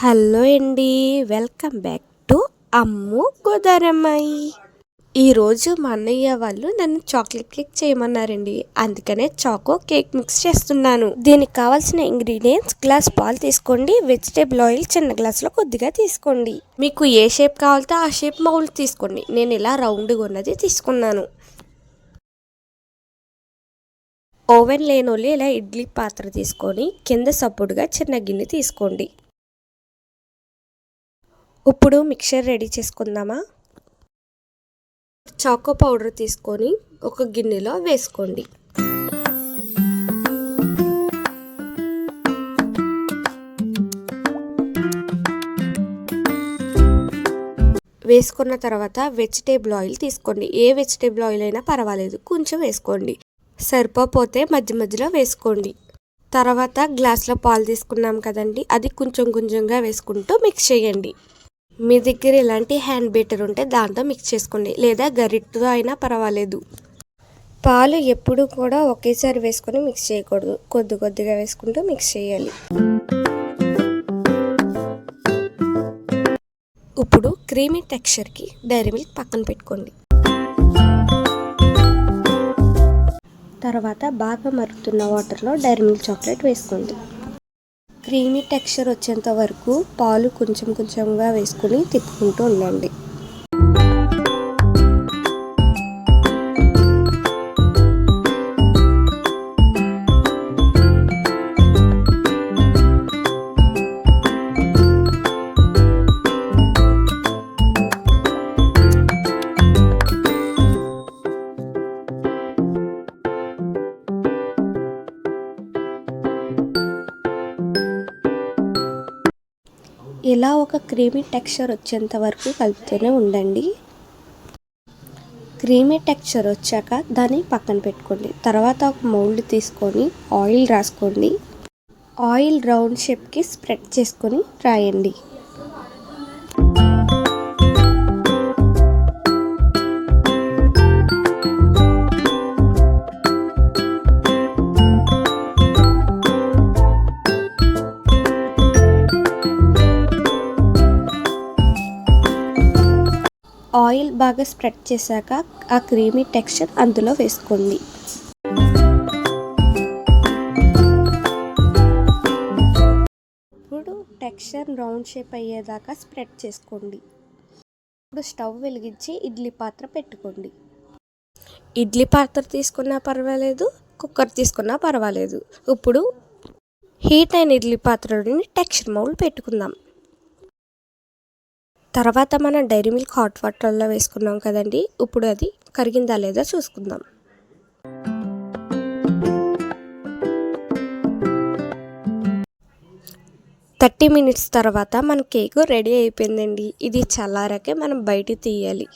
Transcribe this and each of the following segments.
Hello అండి, welcome back to అమ్ము గోదారమ్మాయి. ఈరోజు మా అన్నయ్య వాళ్ళు నన్ను చాక్లెట్ కేక్ చేయమన్నారండి. అందుకనే చాకో కేక్ మిక్స్ చేస్తున్నాను. దీనికి కావాల్సిన ఇంగ్రీడియంట్స్: గ్లాస్ పాలు తీసుకోండి, వెజిటేబుల్ ఆయిల్ చిన్న గ్లాసులో కొద్దిగా తీసుకోండి. మీకు ఏ షేప్ కావాలితే ఆ షేప్ మౌల్డ్ తీసుకోండి. నేను ఇలా రౌండ్గా ఉన్నది తీసుకున్నాను. ఓవెన్ లేనోళ్ళు ఇలా ఇడ్లీ పాత్ర తీసుకొని కింద సపోర్టుగా చిన్న గిన్నె తీసుకోండి. ఇప్పుడు మిక్చర్ రెడీ చేసుకుందామా. చాకో పౌడర్ తీసుకొని ఒక గిన్నెలో వేసుకోండి. వేసుకున్న తర్వాత వెజిటేబుల్ ఆయిల్ తీసుకోండి. ఏ వెజిటేబుల్ ఆయిల్ అయినా పర్వాలేదు, కొంచెం వేసుకోండి. సరిపోతే మధ్య మధ్యలో వేసుకోండి. తర్వాత గ్లాస్లో పాలు తీసుకున్నాం కదండి, అది కొంచెం కొంచెంగా వేసుకుంటూ మిక్స్ చేయండి. మీ దగ్గర ఇలాంటి హ్యాండ్ బీటర్ ఉంటే దాంతో మిక్స్ చేసుకోండి, లేదా గరిటతో అయినా పర్వాలేదు. పాలు ఎప్పుడు కూడా ఒకేసారి వేసుకొని మిక్స్ చేయకూడదు, కొద్ది కొద్దిగా వేసుకుంటూ మిక్స్ చేయాలి. ఇప్పుడు క్రీమీ టెక్స్చర్కి డైరీ మిల్క్ పక్కన పెట్టుకోండి. తర్వాత బాగా మరుగుతున్న వాటర్లో డైరీ మిల్క్ చాక్లెట్ వేసుకోండి. క్రీమీ టెక్స్చర్ వచ్చేంత వరకు పాలు కొంచెం కొంచెంగా వేసుకుని తిప్పుకుంటూ ఉండండి. ఇలా ఒక క్రీమీ టెక్స్చర్ వచ్చేంత వరకు కలుపుతూనే ఉండండి. క్రీమీ టెక్స్చర్ వచ్చాక దాన్ని పక్కన పెట్టుకోండి. తర్వాత ఒక మౌల్డ్ తీసుకొని ఆయిల్ రాసుకోండి. ఆయిల్ రౌండ్ షేప్కి స్ప్రెడ్ చేసుకొని రాయండి. ఆయిల్ బాగా స్ప్రెడ్ చేశాక ఆ క్రీమీ టెక్స్చర్ అందులో వేసుకోండి. ఇప్పుడు టెక్స్చర్ రౌండ్ షేప్ అయ్యేదాకా స్ప్రెడ్ చేసుకోండి. ఇప్పుడు స్టవ్ వెలిగించి ఇడ్లీ పాత్ర పెట్టుకోండి. ఇడ్లీ పాత్ర తీసుకున్నా పర్వాలేదు, కుక్కర్ తీసుకున్నా పర్వాలేదు. ఇప్పుడు హీట్ అయిన ఇడ్లీ పాత్రలోని టెక్స్చర్ మౌల్డ్ పెట్టుకుందాం. తర్వాత మనం డైరీ మిల్క్ హాట్ వాటర్లో వేసుకున్నాం కదండి, ఇప్పుడు అది కరిగిందా లేదా చూసుకుందాం. థర్టీ మినిట్స్ తర్వాత మన కేక్ రెడీ అయిపోయిందండి. ఇది చల్లారాకే మనం బయట తీయాలి.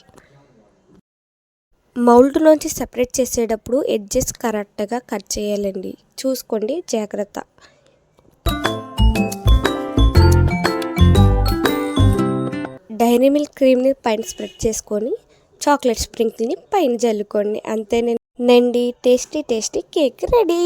మౌల్డ్ నుంచి సెపరేట్ చేసేటప్పుడు ఎడ్జెస్ కరెక్ట్గా కట్ చేయాలండి, చూసుకోండి, జాగ్రత్త. డైరీ మిల్క్ క్రీమ్ని పైన స్ప్రెడ్ చేసుకొని చాక్లెట్ స్ప్రింకిల్ని పైన జల్లుకోండి. అంతేనండి, టేస్టీ కేక్ రెడీ.